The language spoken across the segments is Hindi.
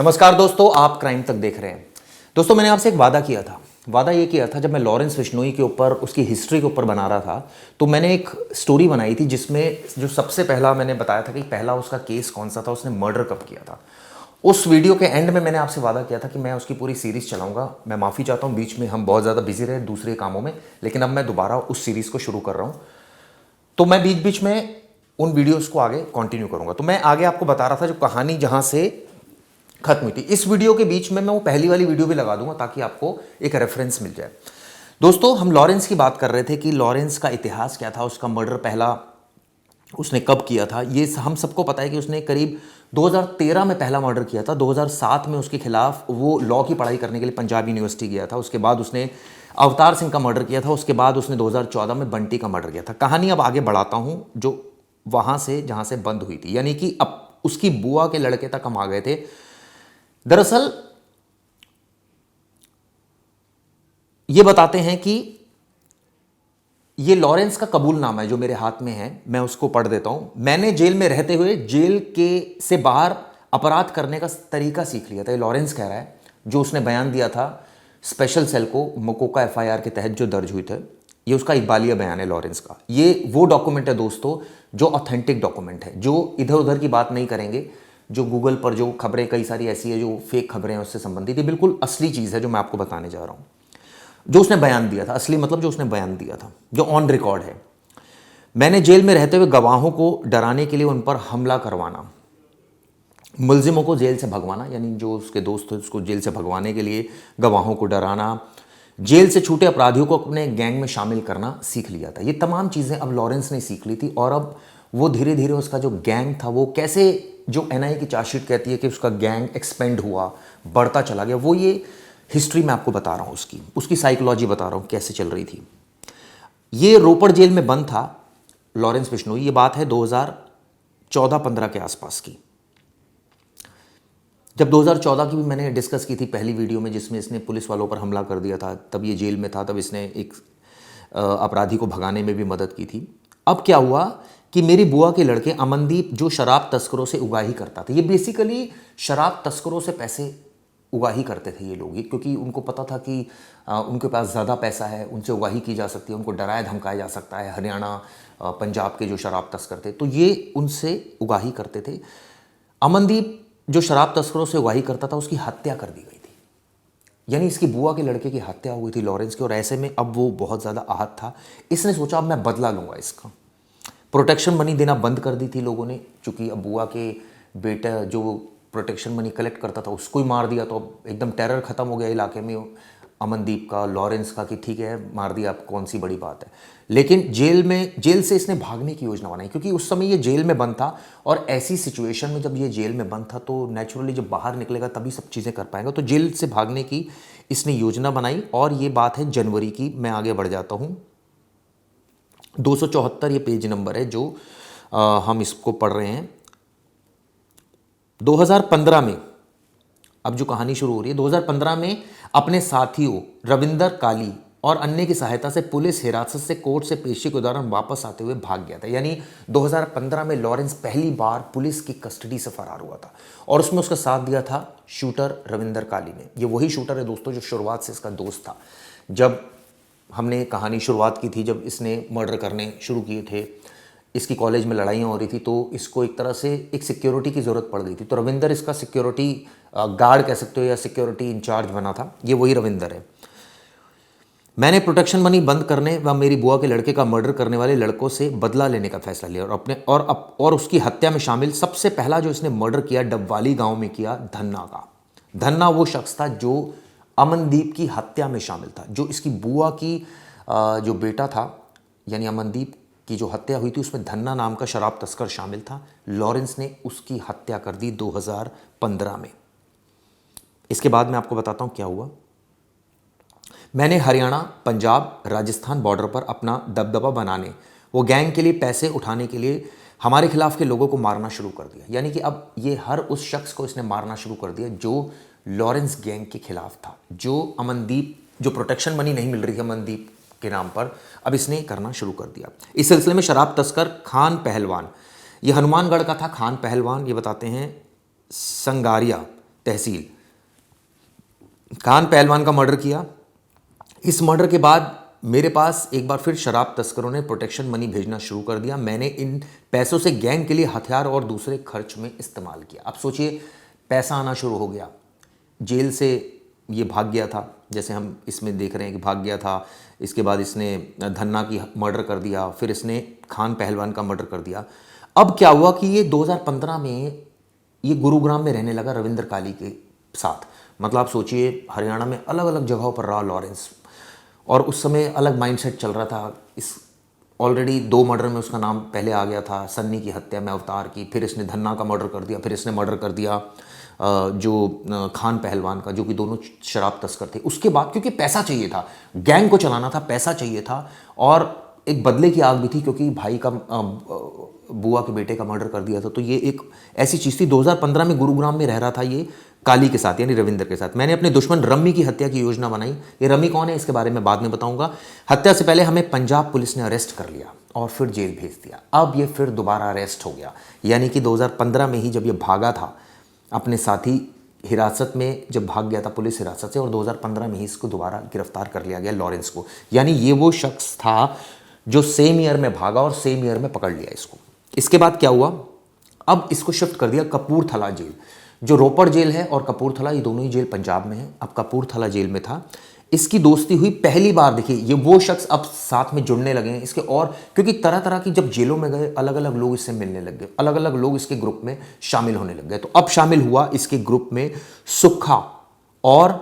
नमस्कार दोस्तों, आप क्राइम तक देख रहे हैं। दोस्तों, मैंने आपसे एक वादा किया था। वादा ये किया था, जब मैं लॉरेंस बिश्नोई के ऊपर, उसकी हिस्ट्री के ऊपर बना रहा था, तो मैंने एक स्टोरी बनाई थी जिसमें जो सबसे पहला मैंने बताया था कि पहला उसका केस कौन सा था, उसने मर्डर कब किया था। उस वीडियो के एंड में मैंने आपसे वादा किया था कि मैं उसकी पूरी सीरीज़ चलाऊंगा। मैं माफ़ी चाहता हूँ, बीच में हम बहुत ज़्यादा बिजी रहे दूसरे कामों में, लेकिन अब मैं दोबारा उस सीरीज़ को शुरू कर रहा हूँ। तो मैं बीच बीच में उन वीडियोस को आगे कंटिन्यू करूंगा। तो मैं आगे आपको बता रहा था जो कहानी जहां से खत्म हुई थी, इस वीडियो के बीच में मैं वो पहली वाली वीडियो भी लगा दूंगा ताकि आपको एक रेफरेंस मिल जाए। दोस्तों, हम लॉरेंस की बात कर रहे थे कि लॉरेंस का इतिहास क्या था, उसका मर्डर पहला उसने कब किया था। ये हम सबको पता है कि उसने करीब 2013 में पहला मर्डर किया था। 2007 में उसके खिलाफ वो लॉ की पढ़ाई करने के लिए पंजाब यूनिवर्सिटी गया था। उसके बाद उसने अवतार सिंह का मर्डर किया था। उसके बाद उसने 2014 में बंटी का मर्डर किया था। कहानी अब आगे बढ़ाता हूँ जो वहाँ से जहाँ से बंद हुई थी, यानी कि अब उसकी बुआ के लड़के तक हम आ गए थे। दरअसल ये बताते हैं कि ये लॉरेंस का कबूलनामा है जो मेरे हाथ में है, मैं उसको पढ़ देता हूं। मैंने जेल में रहते हुए जेल के से बाहर अपराध करने का तरीका सीख लिया था, ये लॉरेंस कह रहा है, जो उसने बयान दिया था स्पेशल सेल को मकोका एफआईआर के तहत जो दर्ज हुई थे। ये उसका इकबालिया बयान है लॉरेंस का। ये वो डॉक्यूमेंट है दोस्तों जो ऑथेंटिक डॉक्यूमेंट है, जो इधर उधर की बात नहीं करेंगे, जो गूगल पर जो खबरें कई सारी ऐसी है जो फेक खबरें हैं उससे संबंधित, ये बिल्कुल असली चीज़ है जो मैं आपको बताने जा रहा हूँ। जो उसने बयान दिया था, असली मतलब जो उसने बयान दिया था, जो ऑन रिकॉर्ड है। मैंने जेल में रहते हुए गवाहों को डराने के लिए उन पर हमला करवाना, मुलजिमों को जेल से भगवाना, यानी जो उसके दोस्त थे उसको जेल से भगवाने के लिए गवाहों को डराना, जेल से छूटे अपराधियों को अपने गैंग में शामिल करना सीख लिया था। ये तमाम चीज़ें अब लॉरेंस ने सीख ली थी और अब वो धीरे धीरे उसका जो गैंग था वो कैसे, जो एनआईए की चार्जशीट कहती है कि उसका गैंग एक्सपेंड हुआ, बढ़ता चला गया, वो ये हिस्ट्री मैं आपको बता रहा हूँ, उसकी साइकोलॉजी बता रहा हूँ कैसे चल रही थी। ये रोपड़ जेल में बंद था लॉरेंस बिश्नोई। ये बात है 2014-15 के आसपास की, जब 2014 की भी मैंने डिस्कस की थी पहली वीडियो में जिसमें इसने पुलिस वालों पर हमला कर दिया था। तब ये जेल में था, तब इसने एक अपराधी को भगाने में भी मदद की थी। अब क्या हुआ कि मेरी बुआ के लड़के अमनदीप जो शराब तस्करों से उगाही करता था, ये बेसिकली शराब तस्करों से पैसे उगाही करते थे ये लोग, क्योंकि उनको पता था कि उनके पास ज़्यादा पैसा है, उनसे उगाही की जा सकती है, उनको डराया धमकाया जा सकता है। हरियाणा पंजाब के जो शराब तस्कर थे तो ये उनसे उगाही करते थे। अमनदीप जो शराब तस्करों से उगाही करता था उसकी हत्या कर दी गई थी, यानी इसकी बुआ के लड़के की हत्या हुई थी लॉरेंस की। और ऐसे में अब वो बहुत ज़्यादा आहत था। इसने सोचा अब मैं बदला लूँगा इसका। प्रोटेक्शन मनी देना बंद कर दी थी लोगों ने, चूँकि अब बुआ के बेटा जो प्रोटेक्शन मनी कलेक्ट करता था उसको ही मार दिया, तो अब एकदम टेरर ख़त्म हो गया इलाके में अमनदीप का, लॉरेंस का, कि ठीक है मार दिया, अब कौन सी बड़ी बात है। लेकिन जेल से इसने भागने की योजना बनाई, क्योंकि उस समय ये जेल में बंद था। और ऐसी सिचुएशन में जब ये जेल में बंद था तो नेचुरली जब बाहर निकलेगा तभी सब चीज़ें कर पाएगा। तो जेल से भागने की इसने योजना बनाई। और ये बात है जनवरी की, मैं आगे बढ़ जाता हूँ। 274 ये पेज नंबर है जो हम इसको पढ़ रहे हैं। 2015 में अब जो कहानी शुरू हो रही है, 2015 में अपने साथियों रविंदर काली और अन्य की सहायता से पुलिस हिरासत से कोर्ट से पेशी के दौरान वापस आते हुए भाग गया था। यानी 2015 में लॉरेंस पहली बार पुलिस की कस्टडी से फरार हुआ था और उसमें उसका साथ दिया था शूटर रविंदर काली ने। ये वही शूटर है दोस्तों जो शुरुआत से इसका दोस्त था। जब हमने कहानी शुरुआत की थी, जब इसने मर्डर करने शुरू किए थे, इसकी कॉलेज में लड़ाइयाँ हो रही थी, तो इसको एक तरह से एक सिक्योरिटी की ज़रूरत पड़ गई थी। तो रविंदर इसका सिक्योरिटी गार्ड कह सकते हो या सिक्योरिटी इंचार्ज बना था। ये वही रविंदर है। मैंने प्रोटेक्शन मनी बंद करने व मेरी बुआ के लड़के का मर्डर करने वाले लड़कों से बदला लेने का फैसला लिया और उसकी हत्या में शामिल सबसे पहला जो इसने मर्डर किया डबवाली गांव में किया धन्ना का। धन्ना वो शख्स था जो अमनदीप की हत्या में शामिल था। जो इसकी बुआ की जो बेटा था, यानी अमनदीप की जो हत्या हुई थी उसमें धन्ना नाम का शराब तस्कर शामिल था। लॉरेंस ने उसकी हत्या कर दी 2015 में। इसके बाद मैं आपको बताता हूं क्या हुआ। मैंने हरियाणा पंजाब राजस्थान बॉर्डर पर अपना दबदबा बनाने, वो गैंग के लिए पैसे उठाने के लिए हमारे खिलाफ के लोगों को मारना शुरू कर दिया। यानी कि अब ये हर उस शख्स को इसने मारना शुरू कर दिया जो लॉरेंस गैंग के खिलाफ था, जो अमनदीप, जो प्रोटेक्शन मनी नहीं मिल रही थी अमनदीप के नाम पर, अब इसने करना शुरू कर दिया। इस सिलसिले में शराब तस्कर खान पहलवान, ये हनुमानगढ़ का था खान पहलवान, ये बताते हैं संगारिया, तहसील, खान पहलवान का मर्डर किया। इस मर्डर के बाद मेरे पास एक बार फिर शराब तस्करों ने प्रोटेक्शन मनी भेजना शुरू कर दिया। मैंने इन पैसों से गैंग के लिए हथियार और दूसरे खर्च में इस्तेमाल किया। अब सोचिए, पैसा आना शुरू हो गया, जेल से ये भाग गया था, जैसे हम इसमें देख रहे हैं कि भाग गया था। इसके बाद इसने धन्ना की मर्डर कर दिया, फिर इसने खान पहलवान का मर्डर कर दिया। अब क्या हुआ कि ये 2015 में ये गुरुग्राम में रहने लगा रविंदर काली के साथ। मतलब आप सोचिए, हरियाणा में अलग अलग जगहों पर रहा लॉरेंस, और उस समय अलग माइंडसेट चल रहा था। इस ऑलरेडी 2 मर्डर में उसका नाम पहले आ गया था, सन्नी की हत्या में अवतार की, फिर इसने धन्ना का मर्डर कर दिया, फिर इसने मर्डर कर दिया जो खान पहलवान का, जो कि दोनों शराब तस्कर थे। उसके बाद क्योंकि पैसा चाहिए था, गैंग को चलाना था, पैसा चाहिए था, और एक बदले की आग भी थी क्योंकि भाई का बुआ के बेटे का मर्डर कर दिया था। तो ये एक ऐसी चीज़ थी। 2015 में गुरुग्राम में रह रहा था ये काली के साथ, यानी रविंदर के साथ। मैंने अपने दुश्मन रम्मी की हत्या की योजना बनाई। ये रम्मी कौन है इसके बारे में बाद में बताऊंगा। हत्या से पहले हमें पंजाब पुलिस ने अरेस्ट कर लिया और फिर जेल भेज दिया। अब ये फिर दोबारा अरेस्ट हो गया, यानी कि 2015 में ही जब ये भागा था अपने साथी हिरासत में, जब भाग गया था पुलिस हिरासत से, और 2015 में ही इसको दोबारा गिरफ्तार कर लिया गया लॉरेंस को। यानी ये वो शख्स था जो सेम ईयर में भागा और सेम ईयर में पकड़ लिया इसको। इसके बाद क्या हुआ, अब इसको शिफ्ट कर दिया कपूरथला जेल। जो रोपड़ जेल है और कपूरथला, ये दोनों ही जेल पंजाब में है। अब कपूरथला जेल में था, इसकी दोस्ती हुई पहली बार। देखिए, ये वो शख्स अब साथ में जुड़ने लगे हैं इसके, और क्योंकि तरह तरह की जब जेलों में गए, अलग अलग लोग इससे मिलने लग गए, अलग अलग लोग इसके ग्रुप में शामिल होने लग गए। तो अब शामिल हुआ इसके ग्रुप में सुक्खा और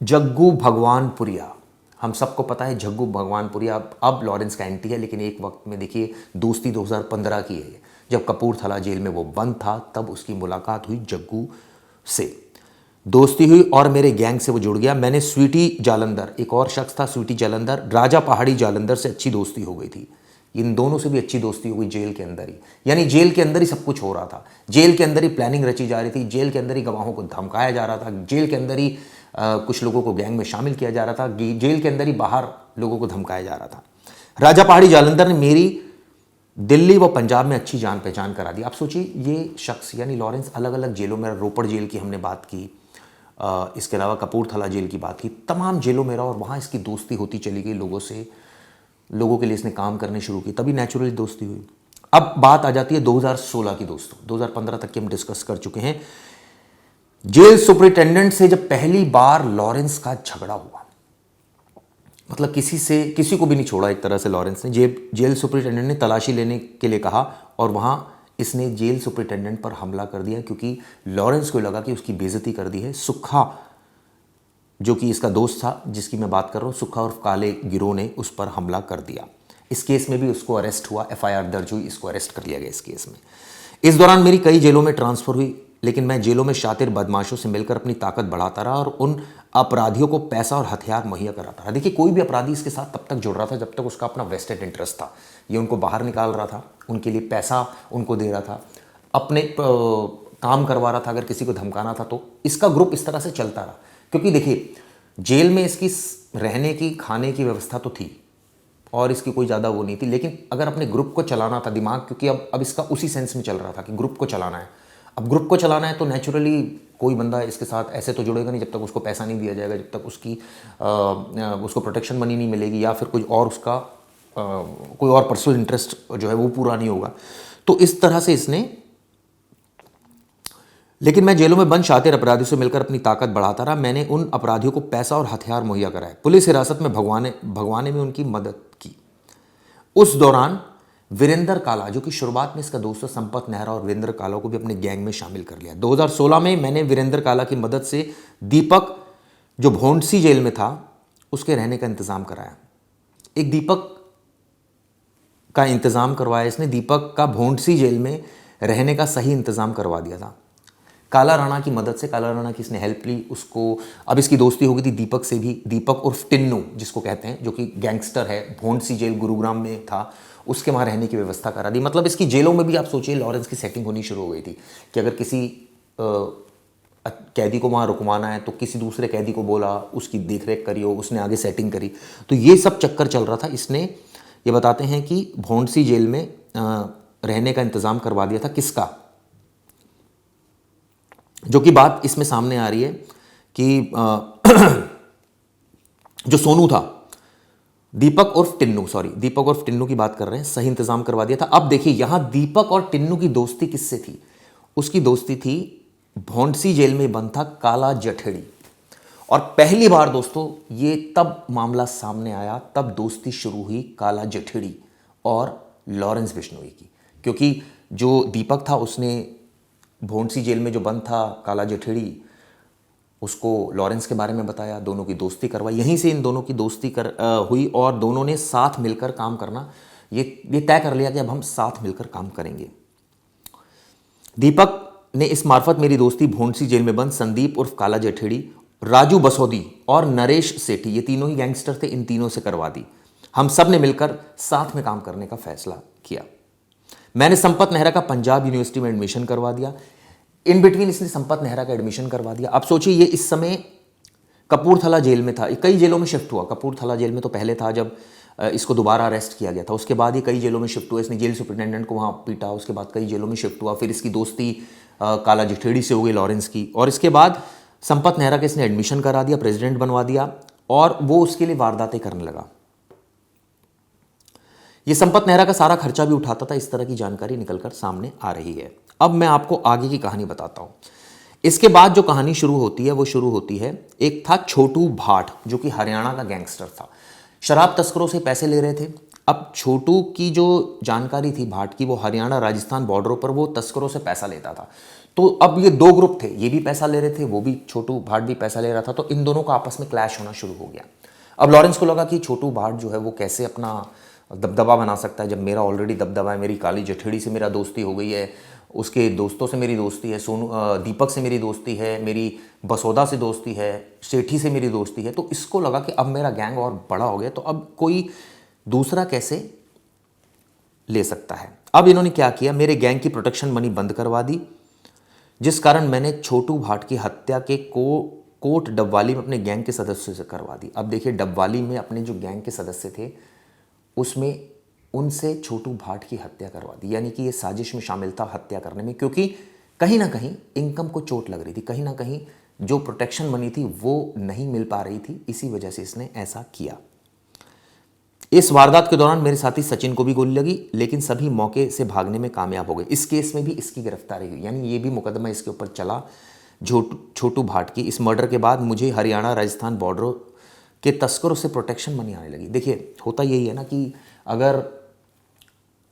जग्गू भगवानपुरिया। हम सबको पता है जग्गू भगवानपुरिया अब लॉरेंस का एंटी है, लेकिन एक वक्त में देखिए दोस्ती 2015 की है। जब कपूरथला जेल में वो बंद था, तब उसकी मुलाकात हुई जग्गू से, दोस्ती हुई और मेरे गैंग से वो जुड़ गया। मैंने स्वीटी जालंधर, एक और शख्स था स्वीटी जालंधर, राजा पहाड़ी जालंधर से अच्छी दोस्ती हो गई थी। इन दोनों से भी अच्छी दोस्ती हो गई जेल के अंदर ही, यानी जेल के अंदर ही सब कुछ हो रहा था। जेल के अंदर ही प्लानिंग रची जा रही थी, जेल के अंदर ही गवाहों को धमकाया जा रहा था, जेल के अंदर ही कुछ लोगों को गैंग में शामिल किया जा रहा था, जेल के अंदर ही बाहर लोगों को धमकाया जा रहा था। राजा पहाड़ी जालंधर ने मेरी दिल्ली व पंजाब में अच्छी जान पहचान करा दी। आप सोचिए, ये शख्स यानी लॉरेंस अलग अलग जेलों में, रोपड़ जेल की हमने बात की, इसके अलावा कपूरथला जेल की बात की, तमाम जेलों में रहा और वहाँ इसकी दोस्ती होती चली गई लोगों से। लोगों के लिए इसने काम करने शुरू की, तभी नेचुरली दोस्ती हुई। अब बात आ जाती है 2016 की दोस्तों। 2015 तक की हम डिस्कस कर चुके हैं। जेल सुपरिटेंडेंट से जब पहली बार लॉरेंस का झगड़ा हुआ, मतलब किसी को भी नहीं छोड़ा एक तरह से लॉरेंस ने। जेल सुपरिटेंडेंट ने तलाशी लेने के लिए कहा और वहां इसने जेल सुपरिटेंडेंट पर हमला कर दिया, क्योंकि लॉरेंस को लगा कि उसकी बेइज्जती कर दी है। सुक्खा, जो कि इसका दोस्त था जिसकी मैं बात कर रहा हूँ, सुक्खा और काले गिरोह ने उस पर हमला कर दिया। इस केस में भी उसको अरेस्ट हुआ, FIR दर्ज हुई, इसको अरेस्ट कर लिया गया इस केस में। इस दौरान मेरी कई जेलों में ट्रांसफर हुई, लेकिन मैं जेलों में शातिर बदमाशों से मिलकर अपनी ताकत बढ़ाता रहा और उन अपराधियों को पैसा और हथियार मुहैया कराता रहा। देखिए, कोई भी अपराधी इसके साथ तब तक जुड़ रहा था जब तक उसका अपना वेस्टेड इंटरेस्ट था। ये उनको बाहर निकाल रहा था, उनके लिए पैसा उनको दे रहा था, अपने काम करवा रहा था। अगर किसी को धमकाना था तो इसका ग्रुप इस तरह से चलता रहा। क्योंकि देखिए, जेल में इसकी रहने की, खाने की व्यवस्था तो थी और इसकी कोई ज़्यादा वो नहीं थी, लेकिन अगर अपने ग्रुप को चलाना था, दिमाग क्योंकि अब इसका उसी सेंस में चल रहा था कि ग्रुप को चलाना है। अब ग्रुप को चलाना है तो नेचुरली कोई बंदा इसके साथ ऐसे तो जुड़ेगा नहीं जब तक उसको पैसा नहीं दिया जाएगा, जब तक उसको प्रोटेक्शन मनी नहीं मिलेगी, या फिर कोई और उसका कोई और पर्सनल इंटरेस्ट जो है वो पूरा नहीं होगा। तो इस तरह से इसने, लेकिन मैं जेलों में बंद शातिर अपराधियों से मिलकर अपनी ताकत बढ़ाता रहा। मैंने उन अपराधियों को पैसा और हथियार मुहैया कराए, पुलिस हिरासत में भगवाने में उनकी मदद की। उस दौरान वीरेंद्र काला, जो कि शुरुआत में इसका दोस्त संपत नेहरा, और वीरेंद्र काला को भी अपने गैंग में शामिल कर लिया। 2016 में मैंने वीरेंद्र काला की मदद से दीपक, जो भोंडसी जेल में था, उसके रहने का इंतजाम कराया। एक दीपक का इंतजाम करवाया इसने, दीपक का भोंडसी जेल में रहने का सही इंतजाम करवा दिया था काला राणा की मदद से। काला राणा की इसने हेल्प ली उसको। अब इसकी दोस्ती हो गई थी दीपक से भी। दीपक उर्फ टिन्नू जिसको कहते हैं, जो कि गैंगस्टर है, भोंडसी जेल गुरुग्राम में था, उसके वहाँ रहने की व्यवस्था करा दी। मतलब इसकी जेलों में भी आप सोचिए लॉरेंस की सेटिंग होनी शुरू हो गई थी कि अगर किसी कैदी को वहाँ रुकवाना है तो किसी दूसरे कैदी को बोला, उसकी देखरेख करी हो, उसने आगे सेटिंग करी। तो ये सब चक्कर चल रहा था। इसने, ये बताते हैं कि भोंडसी जेल में रहने का इंतज़ाम करवा दिया था। किसका? जो कि बात इसमें सामने आ रही है कि जो सोनू था, दीपक उर्फ टिन्नू की बात कर रहे हैं, सही इंतजाम करवा दिया था। अब देखिए यहां दीपक और टिन्नू की दोस्ती किससे थी? उसकी दोस्ती थी, भौंडसी जेल में बंद था काला जठेड़ी। और पहली बार दोस्तों ये तब मामला सामने आया, तब दोस्ती शुरू हुई काला जठेड़ी और लॉरेंस बिश्नोई की। क्योंकि जो दीपक था उसने भौंडसी जेल में जो बंद था काला जठेड़ी, उसको लॉरेंस के बारे में बताया, दोनों की दोस्ती करवाई। यहीं से इन दोनों की दोस्ती हुई और दोनों ने साथ मिलकर काम करना ये तय कर लिया कि अब हम साथ मिलकर काम करेंगे। दीपक ने इस मार्फत मेरी दोस्ती भौंडसी जेल में बंद संदीप उर्फ काला जठेड़ी, राजू बसोदी और नरेश सेठी, ये तीनों ही गैंगस्टर थे, इन तीनों से करवा दी। हम सब ने मिलकर साथ में काम करने का फैसला किया। मैंने संपत नेहरा का पंजाब यूनिवर्सिटी में एडमिशन करवा दिया। इन बिटवीन इसने संपत नेहरा का एडमिशन करवा दिया। अब सोचिए ये इस समय कपूरथला जेल में था, कई जेलों में शिफ्ट हुआ। कपूरथला जेल में तो पहले था जब इसको दोबारा अरेस्ट किया गया था, उसके बाद ही कई जेलों में शिफ्ट हुआ। इसने जेल सुपरिटेंडेंट को वहाँ पीटा, उसके बाद कई जेलों में शिफ्ट हुआ। फिर इसकी दोस्ती काला जठेड़ी से हो गई, लॉरेंस की, और इसके बाद संपत नेहरा के इसने एडमिशन करा दिया, प्रेसिडेंट बनवा दिया और वो उसके लिए वारदातें करने लगा। ये संपत नेहरा का सारा खर्चा भी उठाता था। इस तरह की जानकारी निकलकर सामने आ रही है। अब मैं आपको आगे की कहानी बताता हूं। इसके बाद जो कहानी शुरू होती है वो शुरू होती है, एक था छोटू भाट जो कि हरियाणा का गैंगस्टर था, शराब तस्करों से पैसे ले रहे थे। अब छोटू की जो जानकारी थी भाट की, वो हरियाणा राजस्थान बॉर्डरों पर वो तस्करों से पैसा लेता था। तो अब ये दो ग्रुप थे, ये भी पैसा ले रहे थे, वो भी छोटू भाट भी पैसा ले रहा था। तो इन दोनों का आपस में क्लैश होना शुरू हो गया। अब लॉरेंस को लगा कि छोटू भाट जो है वो कैसे अपना दबदबा बना सकता है, जब मेरा ऑलरेडी दबदबा है, मेरी काली जठेड़ी से मेरा दोस्ती हो गई है, उसके दोस्तों से मेरी दोस्ती है, दीपक से मेरी दोस्ती है, मेरी बसोदा से दोस्ती है, सेठी से मेरी दोस्ती है। तो इसको लगा कि अब मेरा गैंग और बड़ा हो गया, तो अब कोई दूसरा कैसे ले सकता है। अब इन्होंने क्या किया, मेरे गैंग की प्रोटेक्शन मनी बंद करवा दी, जिस कारण मैंने छोटू भाट की हत्या के कोर्ट डबवाली में अपने गैंग के सदस्यों से करवा दी। अब देखिए डबवाली में अपने जो गैंग के सदस्य थे उसमें उनसे छोटू भाट की हत्या करवा दी। यानी कि ये साजिश में शामिल था हत्या करने में, क्योंकि कहीं ना कहीं इनकम को चोट लग रही थी, कहीं ना कहीं जो प्रोटेक्शन मनी थी वो नहीं मिल पा रही थी, इसी वजह से इसने ऐसा किया। इस वारदात के दौरान मेरे साथी सचिन को भी गोली लगी, लेकिन सभी मौके से भागने में कामयाब हो गए। इस केस में भी इसकी गिरफ्तारी हुई, यानी ये भी मुकदमा इसके ऊपर चला छोटू भाट की। इस मर्डर के बाद मुझे हरियाणा राजस्थान बॉर्डरों के तस्करों से प्रोटेक्शन मनी आने लगी। देखिए होता यही है ना कि अगर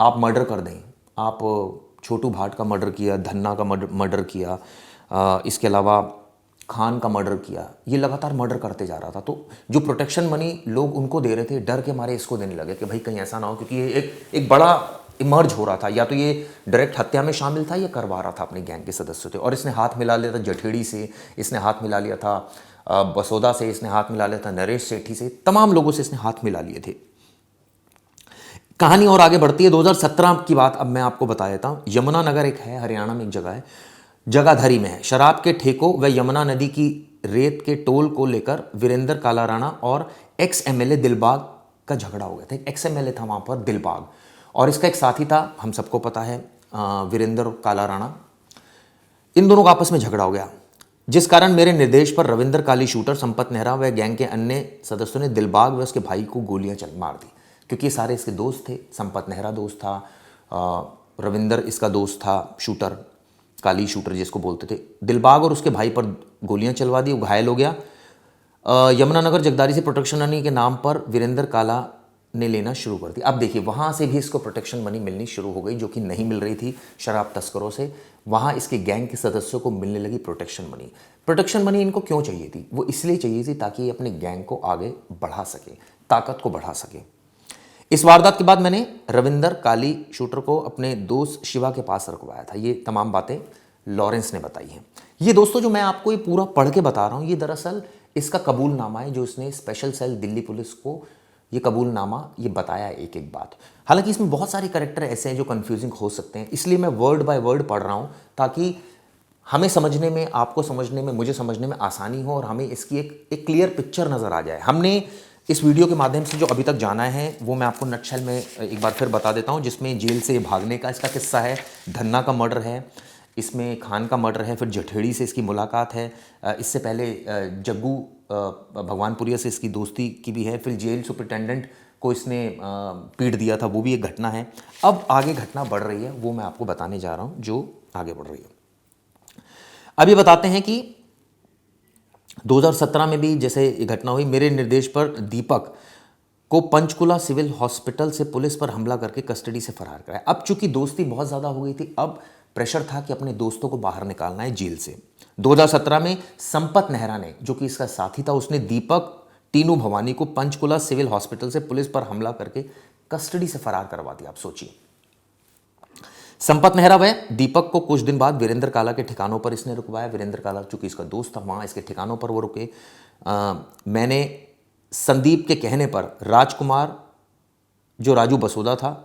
आप मर्डर कर दें, आप छोटू भाट का मर्डर किया, धन्ना का मर्डर किया, इसके अलावा खान का मर्डर किया, ये लगातार मर्डर करते जा रहा था, तो जो प्रोटेक्शन मनी लोग उनको दे रहे थे, डर के मारे इसको देने लगे कि भाई कहीं ऐसा ना हो, क्योंकि ये एक बड़ा इमर्ज हो रहा था, या तो ये डायरेक्ट हत्या में शामिल था या करवा रहा था अपने गैंग के सदस्यों से। और इसने हाथ मिला लिया था जठेड़ी से, इसने हाथ मिला लिया था बसोदा से, इसने हाथ मिला लिया था नरेश सेठी से, तमाम लोगों से इसने हाथ मिला लिए थे। कहानी और आगे बढ़ती है। 2017 की बात अब मैं आपको बता देता हूँ। यमुनानगर एक है, हरियाणा में एक जगह है, जगाधरी में है। शराब के ठेकों व यमुना नदी की रेत के टोल को लेकर वीरेंद्र काला राणा और एक्स एमएलए दिलबाग का झगड़ा हो गया था। एक एक्स एमएलए था वहाँ पर दिलबाग, और इसका एक साथी था, हम सबको पता है, वीरेंद्र काला राणा। इन दोनों का आपस में झगड़ा हो गया, जिस कारण मेरे निर्देश पर रविंदर काली शूटर, संपत नेहरा व गैंग के अन्य सदस्यों ने दिलबाग व उसके भाई को गोलियां मार दी। क्योंकि ये सारे इसके दोस्त थे, संपत नेहरा दोस्त था, रविंदर इसका दोस्त था, शूटर, काली शूटर जिसको बोलते थे। दिलबाग और उसके भाई पर गोलियां चलवा दी, वो घायल हो गया। यमुनानगर जगदारी से प्रोटेक्शन मनी के नाम पर वीरेंद्र काला ने लेना शुरू कर दी। अब देखिए वहाँ से भी इसको प्रोटेक्शन मनी मिलनी शुरू हो गई, जो कि नहीं मिल रही थी शराब तस्करों से। वहाँ इसके गैंग के सदस्यों को मिलने लगी प्रोटेक्शन मनी। प्रोटेक्शन मनी इनको क्यों चाहिए थी? वो इसलिए चाहिए थी ताकि ये अपने गैंग को आगे बढ़ा सके, ताकत को बढ़ा सके। इस वारदात के बाद मैंने रविंदर काली शूटर को अपने दोस्त शिवा के पास रखवाया था। ये तमाम बातें लॉरेंस ने बताई हैं। ये दोस्तों जो मैं आपको ये पूरा पढ़ के बता रहा हूँ, ये दरअसल इसका कबूलनामा है, जो इसने स्पेशल सेल दिल्ली पुलिस को ये कबूलनामा ये बताया है एक एक बात। हालांकि इसमें बहुत सारे कैरेक्टर ऐसे हैं जो कंफ्यूजिंग हो सकते हैं, इसलिए मैं वर्ड बाय वर्ड पढ़ रहा हूँ ताकि हमें समझने में, आपको समझने में, मुझे समझने में आसानी हो और हमें इसकी एक क्लियर पिक्चर नज़र आ जाए। हमने इस वीडियो के माध्यम से जो अभी तक जाना है वो मैं आपको नटशेल में एक बार फिर बता देता हूँ, जिसमें जेल से भागने का इसका किस्सा है, धन्ना का मर्डर है, इसमें खान का मर्डर है, फिर जठेड़ी से इसकी मुलाकात है, इससे पहले जग्गू भगवानपुरिया से इसकी दोस्ती की भी है, फिर जेल सुपरिटेंडेंट को इसने पीट दिया था, वो भी एक घटना है। अब आगे घटना बढ़ रही है, वो मैं आपको बताने जा रहा हूँ जो आगे बढ़ रही है। अब ये बताते हैं कि 2017 में भी जैसे ये घटना हुई, मेरे निर्देश पर दीपक को पंचकुला सिविल हॉस्पिटल से पुलिस पर हमला करके कस्टडी से फरार कराया। अब चूंकि दोस्ती बहुत ज़्यादा हो गई थी, अब प्रेशर था कि अपने दोस्तों को बाहर निकालना है जेल से। 2017 में संपत नेहरा ने, जो कि इसका साथी था, उसने दीपक टीनू भवानी को पंचकुला सिविल हॉस्पिटल से पुलिस पर हमला करके कस्टडी से फरार करवा दिया। आप सोचिए, संपत नेहरा व दीपक को कुछ दिन बाद वीरेंद्र काला के ठिकानों पर इसने रुकवाया। वीरेंद्र काला चूंकि इसका दोस्त था, वहाँ इसके ठिकानों पर वो रुके। मैंने संदीप के कहने पर राजकुमार, जो राजू बसोदा था,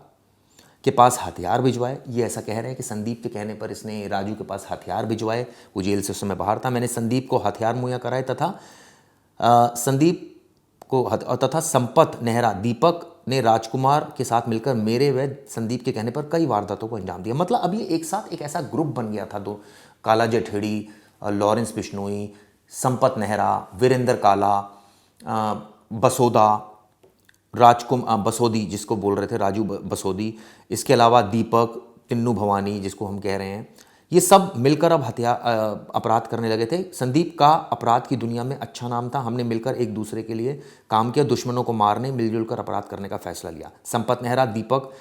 के पास हथियार भिजवाए। ये ऐसा कह रहे हैं कि संदीप के कहने पर इसने राजू के पास हथियार भिजवाए, वो जेल से उस समय बाहर था। मैंने संदीप को हथियार मुहैया कराए तथा संपत नेहरा दीपक ने राजकुमार के साथ मिलकर मेरे व संदीप के कहने पर कई वारदातों को अंजाम दिया। मतलब अब ये एक साथ एक ऐसा ग्रुप बन गया था, दो काला जठेड़ी, लॉरेंस बिश्नोई, संपत नेहरा, वीरेंद्र काला, बसोदा, बसोदी जिसको बोल रहे थे राजू बसोदी, इसके अलावा दीपक, टिन्नू भवानी जिसको हम कह रहे हैं, ये सब मिलकर अब अपराध करने लगे थे। संदीप का अपराध की दुनिया में अच्छा नाम था। हमने मिलकर एक दूसरे के लिए काम किया, दुश्मनों को मारने, मिलजुल कर अपराध करने का फैसला लिया। संपत नेहरा, दीपक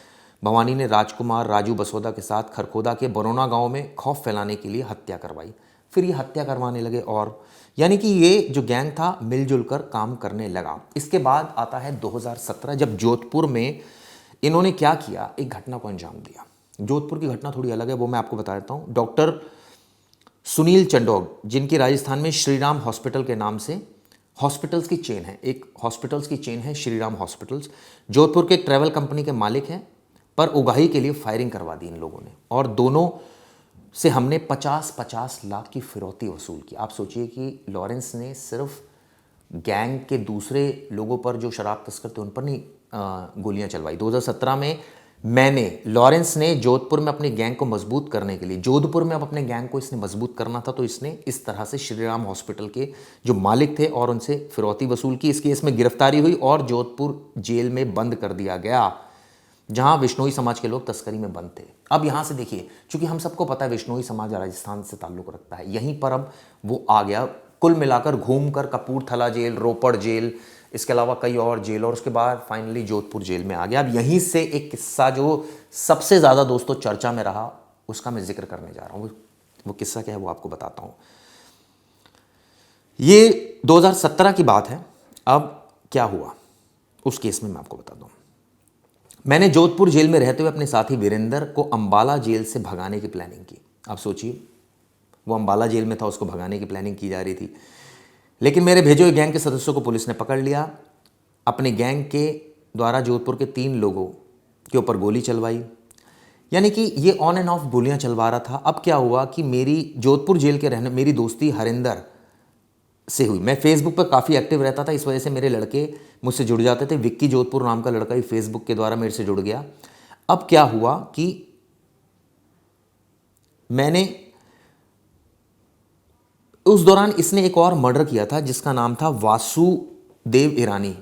भवानी ने राजकुमार, राजू बसोदा के साथ खरखोदा के बरोना गांव में खौफ फैलाने के लिए हत्या करवाई। फिर ये हत्या करवाने लगे, और यानी कि ये जो गैंग था मिलजुल कर काम करने लगा। इसके बाद आता है 2017, जब जोधपुर में इन्होंने क्या किया, एक घटना को अंजाम दिया। जोधपुर की घटना थोड़ी अलग है, वो मैं आपको बता देता हूँ। डॉक्टर सुनील चंडोग, जिनकी राजस्थान में श्रीराम हॉस्पिटल के नाम से हॉस्पिटल्स की चेन है, एक हॉस्पिटल्स की चेन है श्रीराम हॉस्पिटल्स, जोधपुर के ट्रैवल कंपनी के मालिक हैं, पर उगाही के लिए फायरिंग करवा दी इन लोगों ने, और दोनों से हमने 50-50 लाख की फिरौती वसूल की। आप सोचिए कि लॉरेंस ने सिर्फ गैंग के दूसरे लोगों पर, जो शराब तस्कर थे, उन पर नहीं गोलियां चलवाई। 2017 में लॉरेंस ने जोधपुर में अपने गैंग को मजबूत करने के लिए, जोधपुर में अब अपने गैंग को इसने मजबूत करना था, तो इसने इस तरह से श्रीराम हॉस्पिटल के जो मालिक थे और उनसे फिरौती वसूल की। इस केस में गिरफ्तारी हुई और जोधपुर जेल में बंद कर दिया गया, जहां विश्नोई समाज के लोग तस्करी में बंद थे। अब यहां से देखिए, चूंकि हम सबको पता है विश्नोई समाज राजस्थान से ताल्लुक रखता है, यहीं पर अब वो आ गया। कुल मिलाकर घूमकर कपूरथला जेल, रोपड़ जेल, इसके अलावा कई और जेल, और उसके बाद फाइनली जोधपुर जेल में आ गया। अब यहीं से एक किस्सा जो सबसे ज़्यादा दोस्तों चर्चा में रहा, उसका मैं जिक्र करने जा रहा हूँ। वो किस्सा क्या है वो आपको बताता हूँ। ये 2017 की बात है। अब क्या हुआ उस केस में मैं आपको बताता हूँ। मैंने जोधपुर जेल में रहते हुए अपने साथी वीरेंद्र को अंबाला जेल से भगाने की प्लानिंग की। आप सोचिए, वो अंबाला जेल में था, उसको भगाने की प्लानिंग की जा रही थी, लेकिन मेरे भेजे हुए गैंग के सदस्यों को पुलिस ने पकड़ लिया। अपने गैंग के द्वारा जोधपुर के 3 लोगों के ऊपर गोली चलवाई, यानी कि ये ऑन एंड ऑफ गोलियां चलवा रहा था। अब क्या हुआ कि मेरी जोधपुर जेल के रहने मेरी दोस्ती हरिंदर से हुई। मैं फेसबुक पर काफ़ी एक्टिव रहता था, इस वजह से मेरे लड़के मुझसे जुड़ जाते थे। विक्की जोधपुर नाम का लड़का ही फेसबुक के द्वारा मेरे से जुड़ गया। अब क्या हुआ कि मैंने उस दौरान इसने एक और मर्डर किया था जिसका नाम था वासुदेव ईरानी।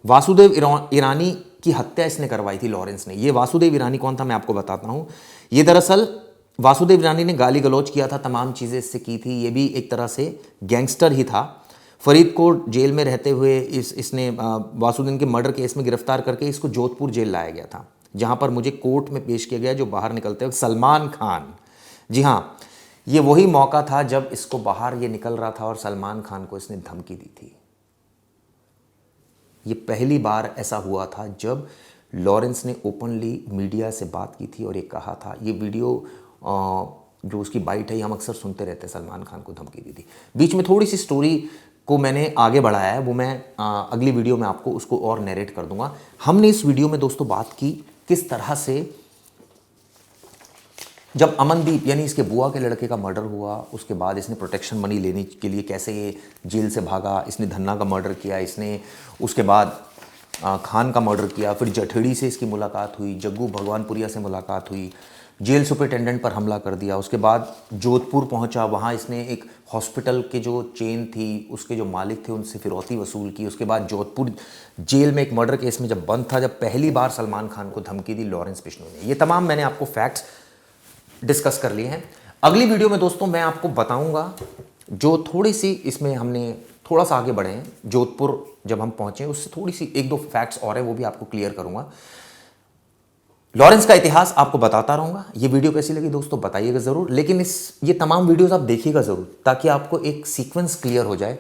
वासुदेव ईरानी की हत्या इसने करवाई थी लॉरेंस ने। ये वासुदेव ईरानी कौन था मैं आपको बताता हूं। ये दरअसल वासुदेव ईरानी ने गाली गलौज किया था, तमाम चीज़ें इससे की थी। ये भी एक तरह से गैंगस्टर ही था। फरीदकोट जेल में रहते हुए इसने वासुदेव के मर्डर केस में गिरफ्तार करके इसको जोधपुर जेल लाया गया था, जहां पर मुझे कोर्ट में पेश किया गया, जो बाहर निकलते वक्त सलमान खान, जी हाँ, ये वही मौका था जब इसको बाहर ये निकल रहा था और सलमान खान को इसने धमकी दी थी। ये पहली बार ऐसा हुआ था जब लॉरेंस ने ओपनली मीडिया से बात की थी और ये कहा था। ये वीडियो जो उसकी बाइट है, हम अक्सर सुनते रहते हैं, सलमान खान को धमकी दी थी। बीच में थोड़ी सी स्टोरी को मैंने आगे बढ़ाया है, वो मैं अगली वीडियो में आपको उसको और नरेट कर दूंगा। हमने इस वीडियो में दोस्तों बात की किस तरह से जब अमनदीप यानी इसके बुआ के लड़के का मर्डर हुआ, उसके बाद इसने प्रोटेक्शन मनी लेने के लिए कैसे ये जेल से भागा। इसने धन्ना का मर्डर किया, इसने उसके बाद खान का मर्डर किया, फिर जठेड़ी से इसकी मुलाकात हुई, जग्गू भगवानपुरिया से मुलाकात हुई, जेल सुपरिटेंडेंट पर हमला कर दिया। उसके बाद जोधपुर पहुंचा, वहां इसने एक हॉस्पिटल के जो चेन थी उसके जो मालिक थे उनसे फिरौती वसूल की। उसके बाद जोधपुर जेल में एक मर्डर केस में जब बंद था, जब पहली बार सलमान खान को धमकी दी लॉरेंस बिश्नोई ने। ये तमाम मैंने आपको फैक्ट्स डिस्कस कर लिए हैं। अगली वीडियो में दोस्तों मैं आपको बताऊंगा जो थोड़ी सी इसमें हमने थोड़ा सा आगे बढ़े हैं, जोधपुर जब हम पहुंचे उससे थोड़ी सी एक दो फैक्ट्स और है वो भी आपको क्लियर करूंगा। लॉरेंस का इतिहास आपको बताता रहूंगा। ये वीडियो कैसी लगी दोस्तों बताइएगा ज़रूर, लेकिन ये तमाम वीडियोस आप देखिएगा ज़रूर ताकि आपको एक सीक्वेंस क्लियर हो जाए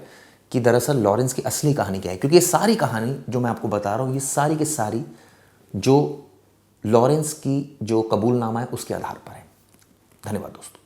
कि दरअसल लॉरेंस की असली कहानी क्या है। क्योंकि ये सारी कहानी जो मैं आपको बता रहा हूँ ये सारी की सारी जो लॉरेंस की जो कबूलनामा है उसके आधार पर है। धन्यवाद दोस्तों।